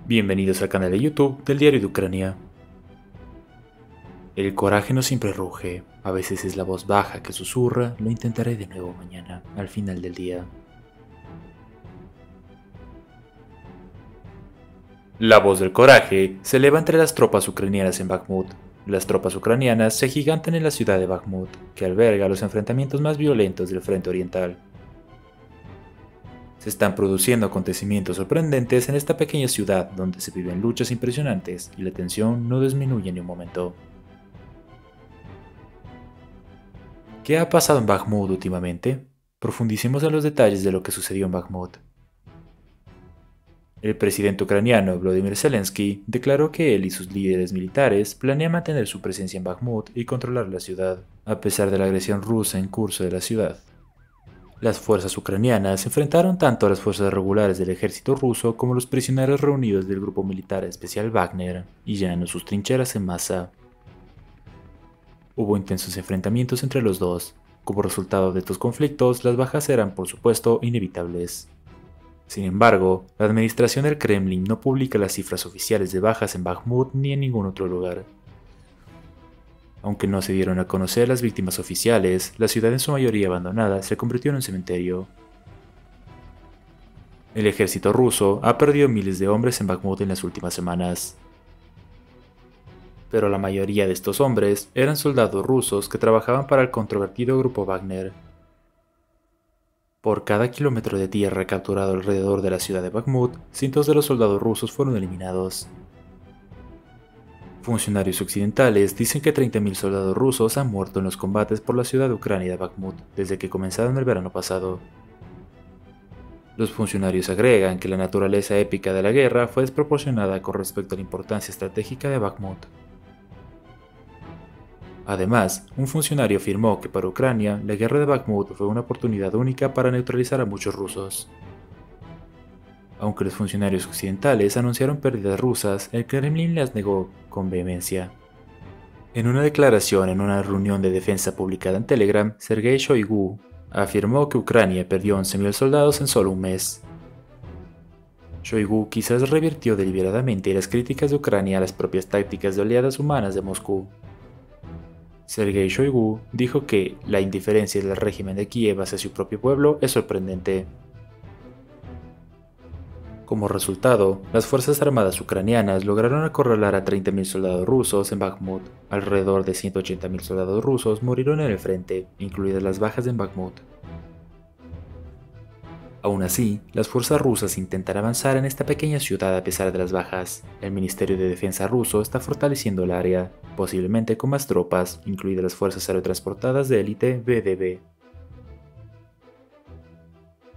Bienvenidos al canal de YouTube del Diario de Ucrania. El coraje no siempre ruge, a veces es la voz baja que susurra, lo intentaré de nuevo mañana, al final del día. La voz del coraje se eleva entre las tropas ucranianas en Bakhmut. Las tropas ucranianas se agigantan en la ciudad de Bakhmut, que alberga los enfrentamientos más violentos del frente oriental. Se están produciendo acontecimientos sorprendentes en esta pequeña ciudad donde se viven luchas impresionantes y la tensión no disminuye ni un momento. ¿Qué ha pasado en Bakhmut últimamente? Profundicemos en los detalles de lo que sucedió en Bakhmut. El presidente ucraniano Volodymyr Zelensky declaró que él y sus líderes militares planean mantener su presencia en Bakhmut y controlar la ciudad, a pesar de la agresión rusa en curso de la ciudad. Las fuerzas ucranianas enfrentaron tanto a las fuerzas regulares del ejército ruso como a los prisioneros reunidos del grupo militar especial Wagner y llenando sus trincheras en masa. Hubo intensos enfrentamientos entre los dos. Como resultado de estos conflictos, las bajas eran, por supuesto, inevitables. Sin embargo, la administración del Kremlin no publica las cifras oficiales de bajas en Bakhmut ni en ningún otro lugar. Aunque no se dieron a conocer las víctimas oficiales, la ciudad en su mayoría abandonada se convirtió en un cementerio. El ejército ruso ha perdido miles de hombres en Bakhmut en las últimas semanas. Pero la mayoría de estos hombres eran soldados rusos que trabajaban para el controvertido grupo Wagner. Por cada kilómetro de tierra capturado alrededor de la ciudad de Bakhmut, cientos de los soldados rusos fueron eliminados. Funcionarios occidentales dicen que 30.000 soldados rusos han muerto en los combates por la ciudad de Ucrania de Bakhmut desde que comenzaron el verano pasado. Los funcionarios agregan que la naturaleza épica de la guerra fue desproporcionada con respecto a la importancia estratégica de Bakhmut. Además, un funcionario afirmó que para Ucrania la guerra de Bakhmut fue una oportunidad única para neutralizar a muchos rusos. Aunque los funcionarios occidentales anunciaron pérdidas rusas, el Kremlin las negó con vehemencia. En una declaración en una reunión de defensa publicada en Telegram, Sergei Shoigu afirmó que Ucrania perdió 11.000 soldados en solo un mes. Shoigu quizás revirtió deliberadamente las críticas de Ucrania a las propias tácticas de oleadas humanas de Moscú. Sergei Shoigu dijo que la indiferencia del régimen de Kiev hacia su propio pueblo es sorprendente. Como resultado, las fuerzas armadas ucranianas lograron acorralar a 30.000 soldados rusos en Bakhmut. Alrededor de 180.000 soldados rusos murieron en el frente, incluidas las bajas en Bakhmut. Aún así, las fuerzas rusas intentan avanzar en esta pequeña ciudad a pesar de las bajas. El Ministerio de Defensa ruso está fortaleciendo el área, posiblemente con más tropas, incluidas las fuerzas aerotransportadas de élite VDB.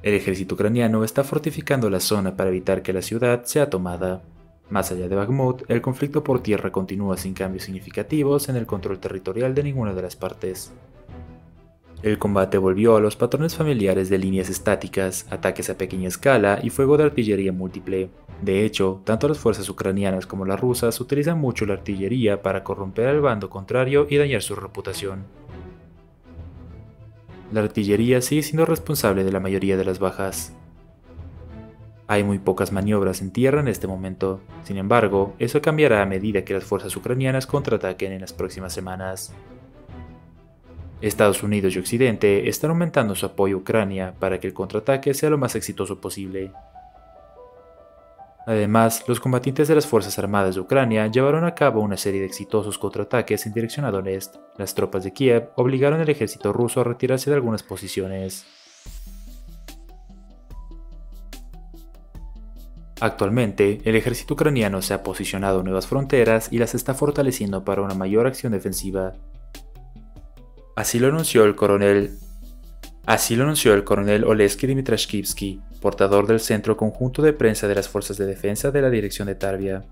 El ejército ucraniano está fortificando la zona para evitar que la ciudad sea tomada. Más allá de Bakhmut, el conflicto por tierra continúa sin cambios significativos en el control territorial de ninguna de las partes. El combate volvió a los patrones familiares de líneas estáticas, ataques a pequeña escala y fuego de artillería múltiple. De hecho, tanto las fuerzas ucranianas como las rusas utilizan mucho la artillería para corromper al bando contrario y dañar su reputación. La artillería sigue siendo responsable de la mayoría de las bajas. Hay muy pocas maniobras en tierra en este momento, sin embargo, eso cambiará a medida que las fuerzas ucranianas contraataquen en las próximas semanas. Estados Unidos y Occidente están aumentando su apoyo a Ucrania para que el contraataque sea lo más exitoso posible. Además, los combatientes de las Fuerzas Armadas de Ucrania llevaron a cabo una serie de exitosos contraataques en dirección a Donetsk. Las tropas de Kiev obligaron al ejército ruso a retirarse de algunas posiciones. Actualmente, el ejército ucraniano se ha posicionado en nuevas fronteras y las está fortaleciendo para una mayor acción defensiva. Así lo anunció el coronel Oleksii Dmitrashkivsky, portador del Centro Conjunto de Prensa de las Fuerzas de Defensa de la Dirección de Tarbia.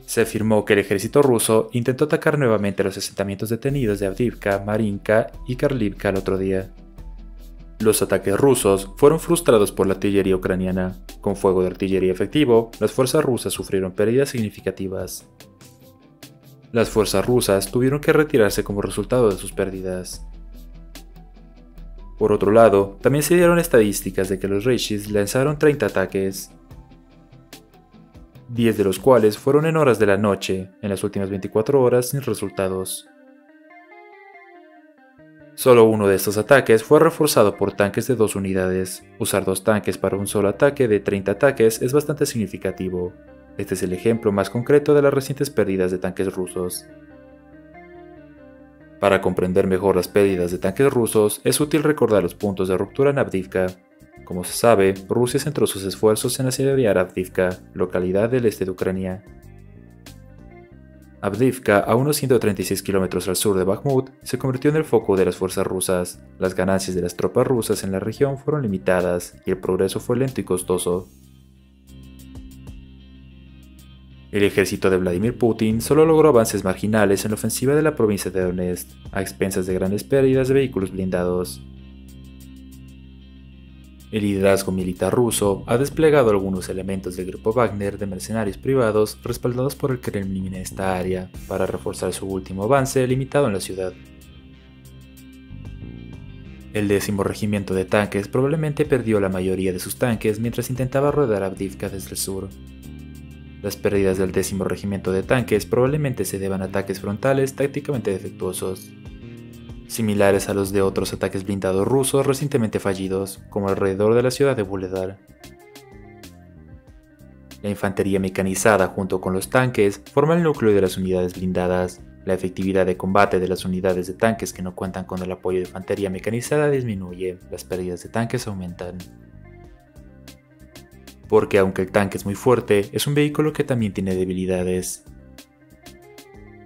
Se afirmó que el ejército ruso intentó atacar nuevamente los asentamientos detenidos de Avdiivka, Marinka y Karlivka el otro día. Los ataques rusos fueron frustrados por la artillería ucraniana. Con fuego de artillería efectivo, las fuerzas rusas sufrieron pérdidas significativas. Las fuerzas rusas tuvieron que retirarse como resultado de sus pérdidas. Por otro lado, también se dieron estadísticas de que los Rishis lanzaron 30 ataques. 10 de los cuales fueron en horas de la noche, en las últimas 24 horas sin resultados. Solo uno de estos ataques fue reforzado por tanques de 2 unidades. Usar 2 tanques para un solo ataque de 30 ataques es bastante significativo. Este es el ejemplo más concreto de las recientes pérdidas de tanques rusos. Para comprender mejor las pérdidas de tanques rusos, es útil recordar los puntos de ruptura en Avdiivka. Como se sabe, Rusia centró sus esfuerzos en asediar Avdiivka, localidad del este de Ucrania. Avdiivka, a unos 136 kilómetros al sur de Bakhmut, se convirtió en el foco de las fuerzas rusas. Las ganancias de las tropas rusas en la región fueron limitadas y el progreso fue lento y costoso. El ejército de Vladimir Putin solo logró avances marginales en la ofensiva de la provincia de Donetsk, a expensas de grandes pérdidas de vehículos blindados. El liderazgo militar ruso ha desplegado algunos elementos del grupo Wagner de mercenarios privados respaldados por el Kremlin en esta área, para reforzar su último avance limitado en la ciudad. El 10º regimiento de tanques probablemente perdió la mayoría de sus tanques mientras intentaba rodear Avdiivka desde el sur. Las pérdidas del 10º regimiento de tanques probablemente se deban a ataques frontales tácticamente defectuosos, similares a los de otros ataques blindados rusos recientemente fallidos, como alrededor de la ciudad de Vuhledar. La infantería mecanizada junto con los tanques forma el núcleo de las unidades blindadas. La efectividad de combate de las unidades de tanques que no cuentan con el apoyo de infantería mecanizada disminuye, las pérdidas de tanques aumentan. Porque aunque el tanque es muy fuerte, es un vehículo que también tiene debilidades.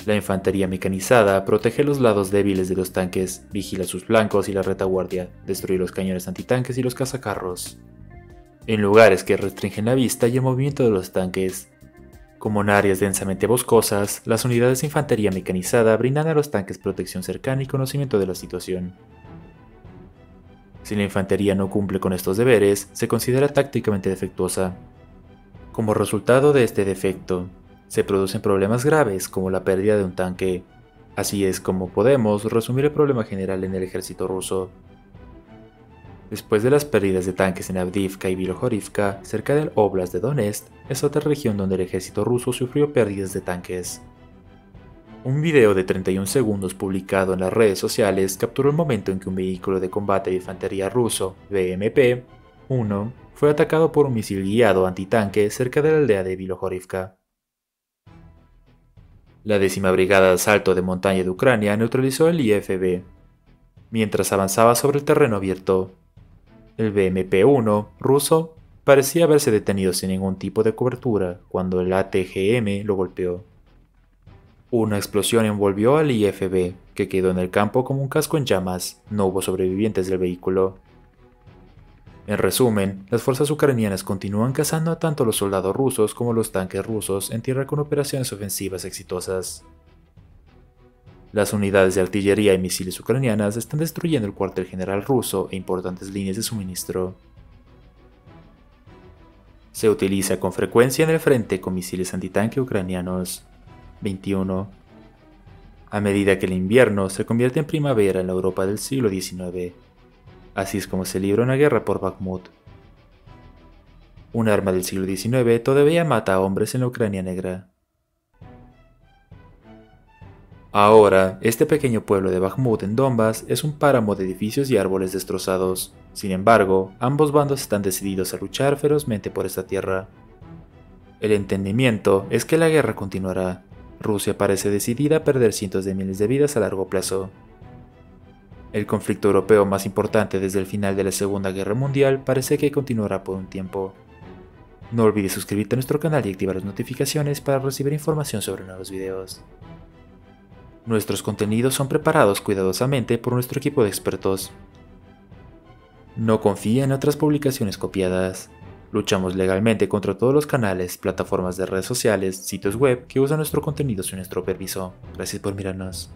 La infantería mecanizada protege los lados débiles de los tanques, vigila sus flancos y la retaguardia, destruye los cañones antitanques y los cazacarros, en lugares que restringen la vista y el movimiento de los tanques. Como en áreas densamente boscosas, las unidades de infantería mecanizada brindan a los tanques protección cercana y conocimiento de la situación. Si la infantería no cumple con estos deberes, se considera tácticamente defectuosa. Como resultado de este defecto, se producen problemas graves como la pérdida de un tanque. Así es como podemos resumir el problema general en el ejército ruso. Después de las pérdidas de tanques en Avdiivka y Bilohorivka, cerca del Oblast de Donetsk, es otra región donde el ejército ruso sufrió pérdidas de tanques. Un video de 31 segundos publicado en las redes sociales capturó el momento en que un vehículo de combate de infantería ruso, BMP-1, fue atacado por un misil guiado antitanque cerca de la aldea de Bilohorivka. La 10ª Brigada de Asalto de Montaña de Ucrania neutralizó el IFB. Mientras avanzaba sobre el terreno abierto, el BMP-1 ruso parecía haberse detenido sin ningún tipo de cobertura cuando el ATGM lo golpeó. Una explosión envolvió al IFB, que quedó en el campo como un casco en llamas. No hubo sobrevivientes del vehículo. En resumen, las fuerzas ucranianas continúan cazando a tanto los soldados rusos como los tanques rusos en tierra con operaciones ofensivas exitosas. Las unidades de artillería y misiles ucranianas están destruyendo el cuartel general ruso e importantes líneas de suministro. Se utiliza con frecuencia en el frente con misiles antitanque ucranianos. 21. A medida que el invierno se convierte en primavera en la Europa del siglo XIX. Así es como se libra una guerra por Bakhmut. Un arma del siglo XIX todavía mata a hombres en la Ucrania negra. Ahora, este pequeño pueblo de Bakhmut en Donbass es un páramo de edificios y árboles destrozados. Sin embargo, ambos bandos están decididos a luchar ferozmente por esta tierra. El entendimiento es que la guerra continuará. Rusia parece decidida a perder cientos de miles de vidas a largo plazo. El conflicto europeo más importante desde el final de la Segunda Guerra Mundial parece que continuará por un tiempo. No olvides suscribirte a nuestro canal y activar las notificaciones para recibir información sobre nuevos videos. Nuestros contenidos son preparados cuidadosamente por nuestro equipo de expertos. No confía en otras publicaciones copiadas. Luchamos legalmente contra todos los canales, plataformas de redes sociales, sitios web que usan nuestro contenido sin nuestro permiso. Gracias por mirarnos.